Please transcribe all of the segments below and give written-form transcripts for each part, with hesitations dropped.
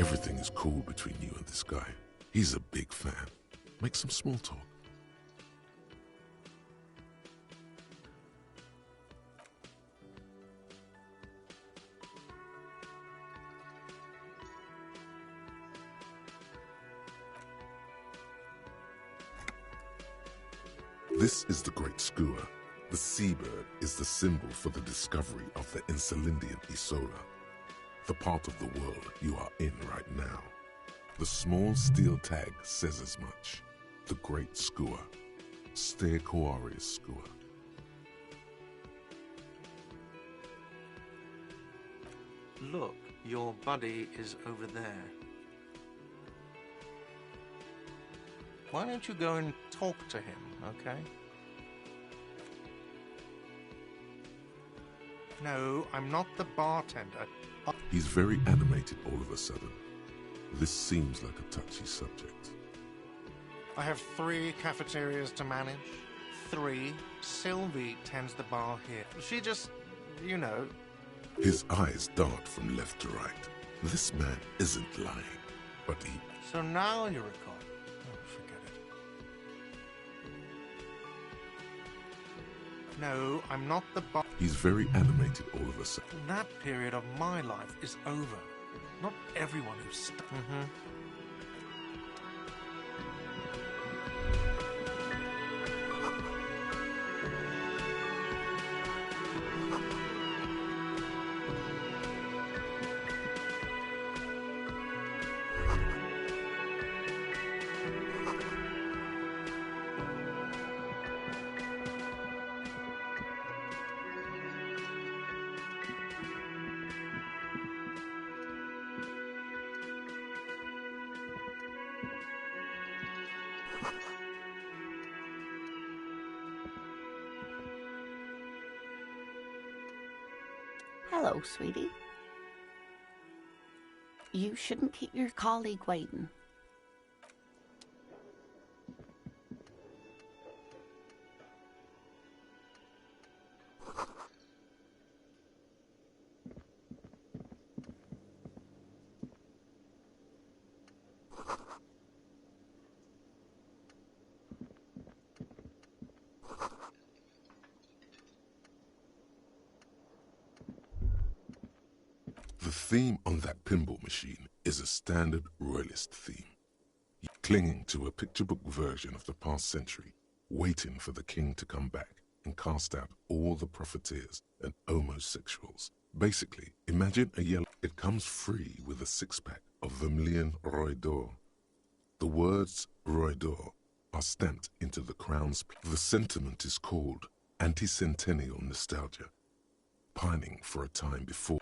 Everything is cool between you and this guy. He's a big fan. Make some small talk. This is the Great Skua. The seabird is the symbol for the discovery of the Insulindian Isola, the part of the world you are in right now. The small steel tag says as much. The Great Skua. Ste Koaris Skua. Look, your buddy is over there. Why don't you go and talk to him, okay? No, I'm not the bartender. He's very animated all of a sudden. This seems like a touchy subject. I have 3 cafeterias to manage. 3. Sylvie tends the bar here. She just, you know. His eyes dart from left to right. This man isn't lying, but he... So now you recall. Oh, forget it. No, I'm not the bar... He's very animated all of a sudden. That period of my life is over. Not everyone who's stuck. Hello, sweetie. You shouldn't keep your colleague waiting. The theme on that pinball machine is a standard royalist theme. Clinging to a picture book version of the past century, waiting for the king to come back and cast out all the profiteers and homosexuals. Basically, imagine a yellow... It comes free with a 6-pack of Vermilion Roy d'Or. The words Roy d'Or are stamped into the crown's... The sentiment is called anti-centennial nostalgia, pining for a time before...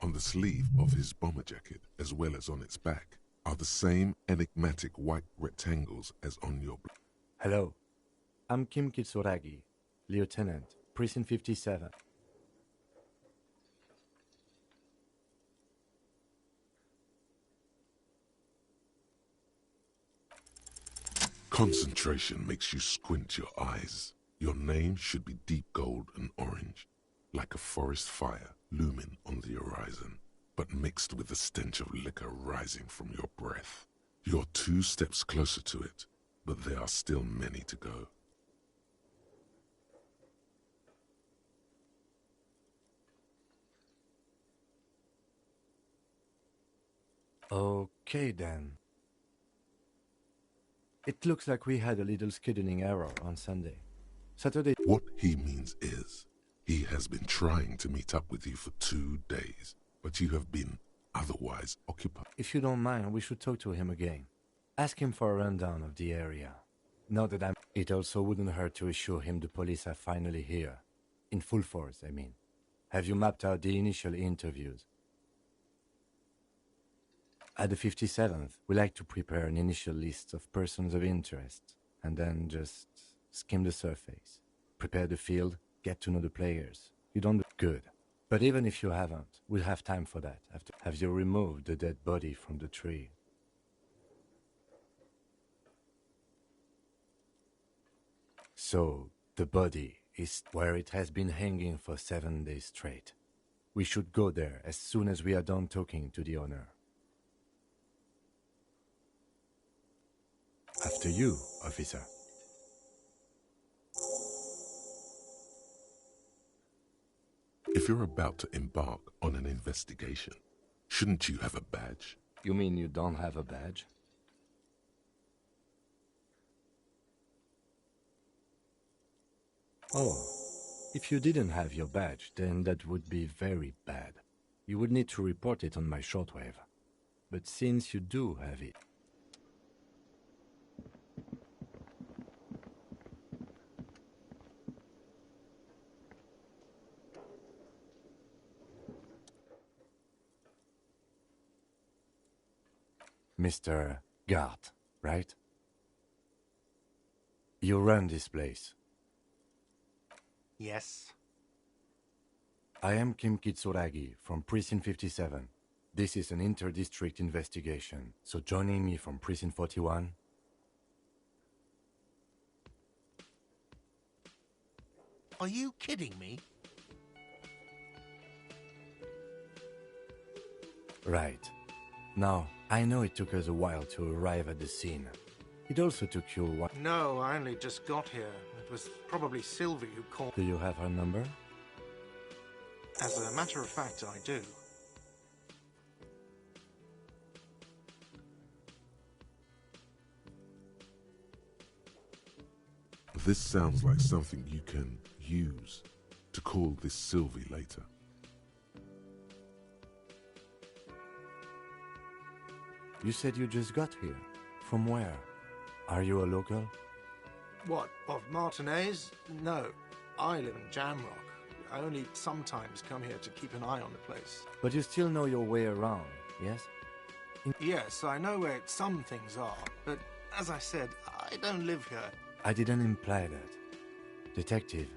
On the sleeve of his bomber jacket, as well as on its back, are the same enigmatic white rectangles as on your... Hello, I'm Kim Kitsuragi, Lieutenant, Precinct 57. Concentration makes you squint your eyes. Your name should be deep gold and orange, like a forest fire looming on the horizon, but mixed with the stench of liquor rising from your breath. You're 2 steps closer to it, but there are still many to go. Okay then. It looks like we had a little scheduling error on Sunday. Saturday... What he means is, he has been trying to meet up with you for 2 days, but you have been otherwise occupied. If you don't mind, we should talk to him again. Ask him for a rundown of the area. Now that I'm... It also wouldn't hurt to assure him the police are finally here. In full force, I mean. Have you mapped out the initial interviews? At the 57th, we like to prepare an initial list of persons of interest, and then just skim the surface. Prepare the field, get to know the players. You don't do good. But even if you haven't, we'll have time for that. Have you removed the dead body from the tree? So, the body is where it has been hanging for 7 days straight. We should go there as soon as we are done talking to the owner. After you, officer. If you're about to embark on an investigation, shouldn't you have a badge? You mean you don't have a badge? Oh, if you didn't have your badge, then that would be very bad. You would need to report it on my shortwave. But since you do have it... Mr. Gart, right? You run this place. Yes. I am Kim Kitsuragi from Precinct 57. This is an inter-district investigation, so joining me from Precinct 41... Are you kidding me? Right. Now, I know it took us a while to arrive at the scene. It also took you a while... No, I only just got here. It was probably Sylvie who called. Do you have her number? As a matter of fact, I do. This sounds like something you can use to call this Sylvie later. You said you just got here. From where? Are you a local? What, of Martinez? No, I live in Jamrock. I only sometimes come here to keep an eye on the place. But you still know your way around, yes? Yes, I know where some things are, but as I said, I don't live here. I didn't imply that. Detective.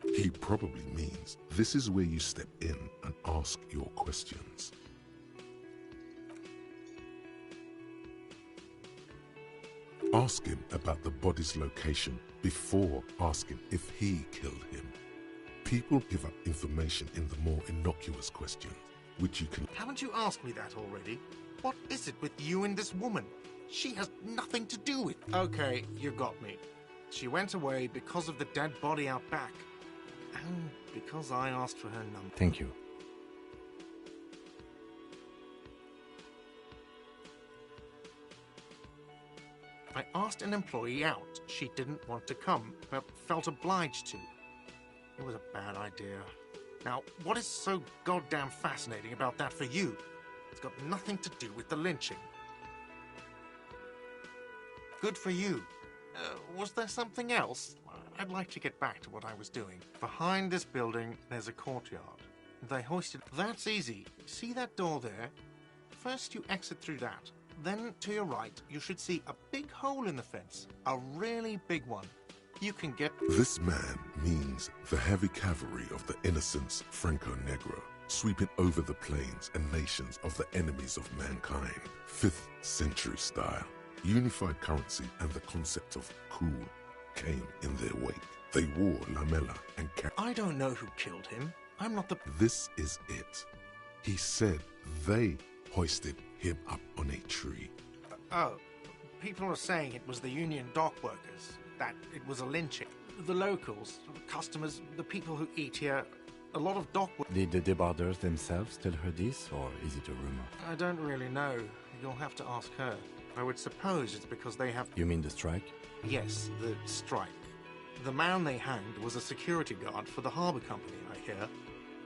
He probably means this is where you step in and ask your questions. Ask him about the body's location before asking if he killed him. People give up information in the more innocuous questions, which you can... Haven't you asked me that already? What is it with you and this woman? She has nothing to do with... Okay, you got me. She went away because of the dead body out back. And because I asked for her number. Thank you. I asked an employee out. She didn't want to come, but felt obliged to. It was a bad idea. Now, what is so goddamn fascinating about that for you? It's got nothing to do with the lynching. Good for you. Was there something else? I'd like to get back to what I was doing. Behind this building, there's a courtyard. They hoisted... That's easy. See that door there? First you exit through that. Then, to your right, you should see a big hole in the fence. A really big one. You can get... This man means the heavy cavalry of the innocents Franco Negro, sweeping over the plains and nations of the enemies of mankind. 5th century style. Unified currency and the concept of cool came in their wake. They wore lamella and I don't know who killed him. I'm not the... This is it. He said they hoisted him up on a tree. Oh, people are saying it was the union dock workers, that it was a lynching. The locals, the customers, the people who eat here, a lot of dock workers... Did the debarders themselves tell her this, or is it a rumor? I don't really know. You'll have to ask her. I would suppose it's because they have... You mean the strike? Yes, the strike. The man they hanged was a security guard for the harbour company, I hear.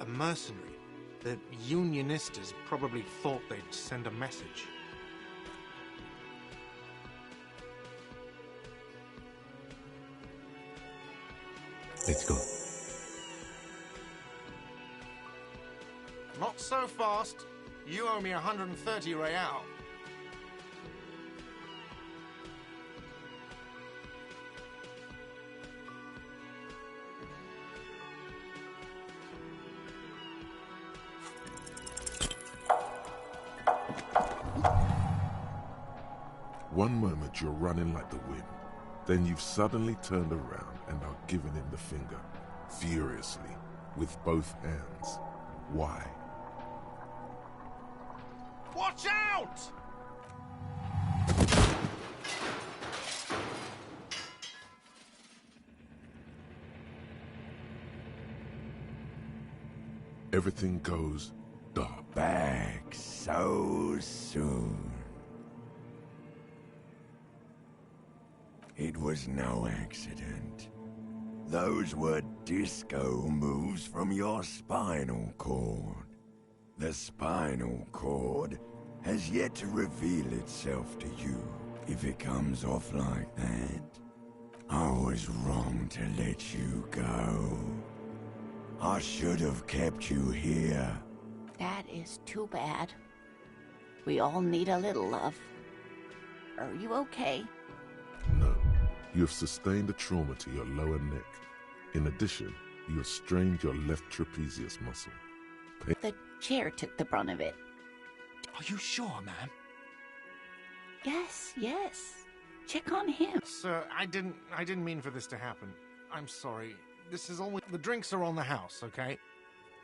A mercenary. The Unionistas probably thought they'd send a message. Let's go. Not so fast. You owe me 130 real. one moment you're running like the wind, then you've suddenly turned around and are giving him the finger, furiously, with both hands. Why? Watch out! Everything goes dark. Back so soon. It was no accident. Those were disco moves from your spinal cord. The spinal cord has yet to reveal itself to you. If it comes off like that, I was wrong to let you go. I should have kept you here. That is too bad. We all need a little love. Are you okay? No, you have sustained a trauma to your lower neck. In addition, you have strained your left trapezius muscle. The chair took the brunt of it. Are you sure, ma'am? Yes, yes. Check on him. Sir, I didn't mean for this to happen. I'm sorry. This is only... The drinks are on the house, okay?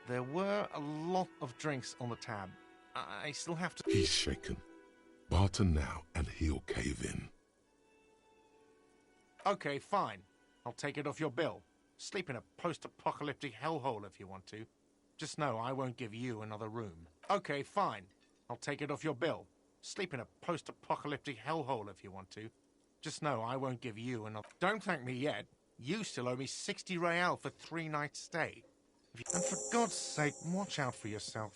There were a lot of drinks on the tab. I still have to... He's shaken. Barter now and he'll cave in. Okay, fine. I'll take it off your bill. Sleep in a post-apocalyptic hellhole if you want to. Just know I won't give you another room. Okay, fine. I'll take it off your bill. Sleep in a post-apocalyptic hellhole if you want to. Just know I won't give you another... Don't thank me yet. You still owe me 60 real for 3 nights stay. And for God's sake, watch out for yourself.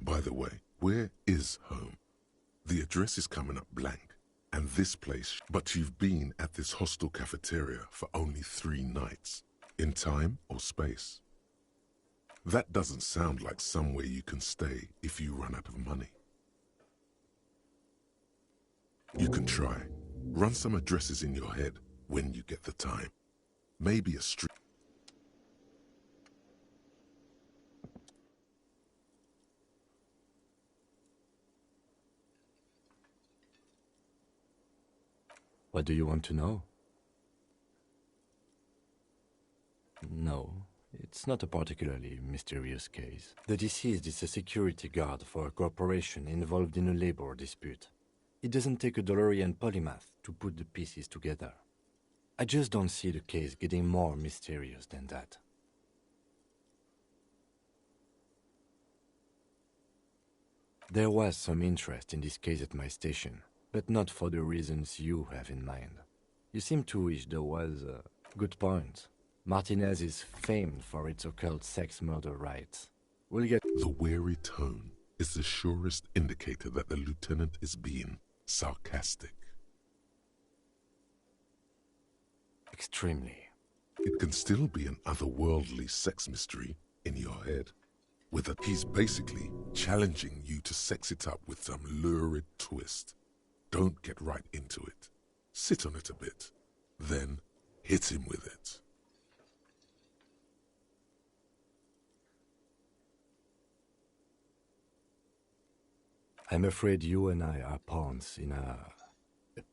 By the way, where is home? The address is coming up blank. And this place, but you've been at this hostel cafeteria for only 3 nights. In time or space? That doesn't sound like somewhere you can stay if you run out of money. You can try. Run some addresses in your head when you get the time. Maybe a street. What do you want to know? No, it's not a particularly mysterious case. The deceased is a security guard for a corporation involved in a labor dispute. It doesn't take a DeLorean polymath to put the pieces together. I just don't see the case getting more mysterious than that. There was some interest in this case at my station, but not for the reasons you have in mind. You seem to wish there was a good point. Martinez is famed for its occult sex murder rites. We'll get... The wary tone is the surest indicator that the lieutenant is being sarcastic. Extremely. It can still be an otherworldly sex mystery in your head. He's basically challenging you to sex it up with some lurid twist. Don't get right into it. Sit on it a bit. Then hit him with it. I'm afraid you and I are pawns in a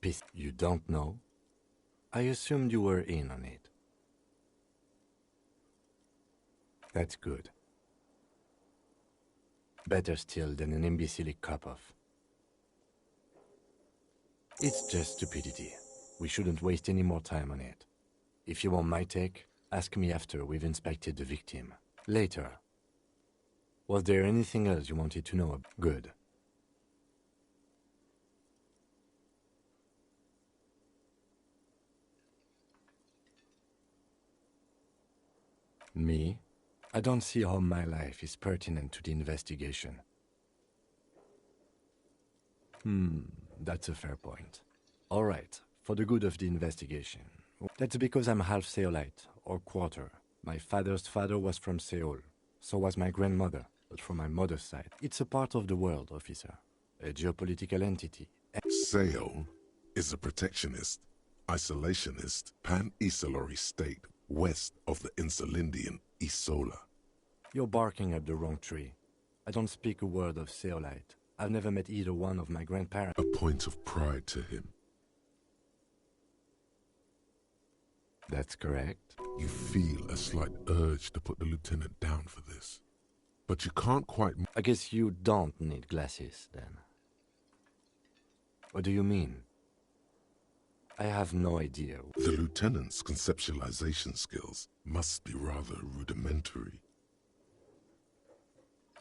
piece you don't know. I assumed you were in on it. That's good. Better still than an imbecilic cop-off. It's just stupidity. We shouldn't waste any more time on it. If you want my take, ask me after we've inspected the victim. Later. Was there anything else you wanted to know? Good. Me? I don't see how my life is pertinent to the investigation. That's a fair point. All right, for the good of the investigation. That's because I'm half Seolite, or quarter. My father's father was from Seoul. So was my grandmother, but from my mother's side. It's a part of the world, officer. A geopolitical entity. Seoul is a protectionist, isolationist, pan-Isolari state west of the Insulindian Isola. You're barking up the wrong tree. I don't speak a word of Zeolite. I've never met either one of my grandparents. A point of pride to him. That's correct. You feel a slight urge to put the lieutenant down for this. But you can't quite... I guess you don't need glasses, then. What do you mean? I have no idea. The lieutenant's conceptualization skills must be rather rudimentary.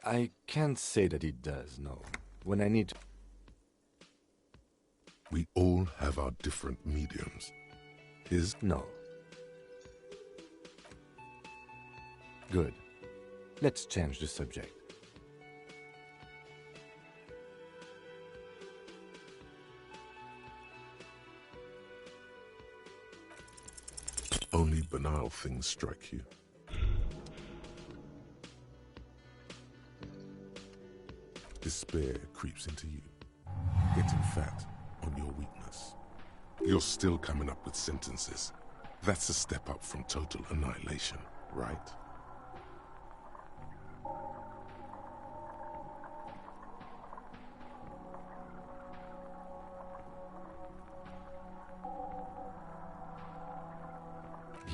I can't say that it does, no. When I need... We all have our different mediums. His... No. Good. Let's change the subject. Only banal things strike you. Despair creeps into you, getting fat on your weakness. You're still coming up with sentences. That's a step up from total annihilation, right?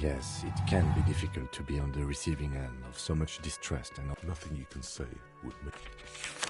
Yes, it can be difficult to be on the receiving end of so much distrust and... Nothing you can say would make...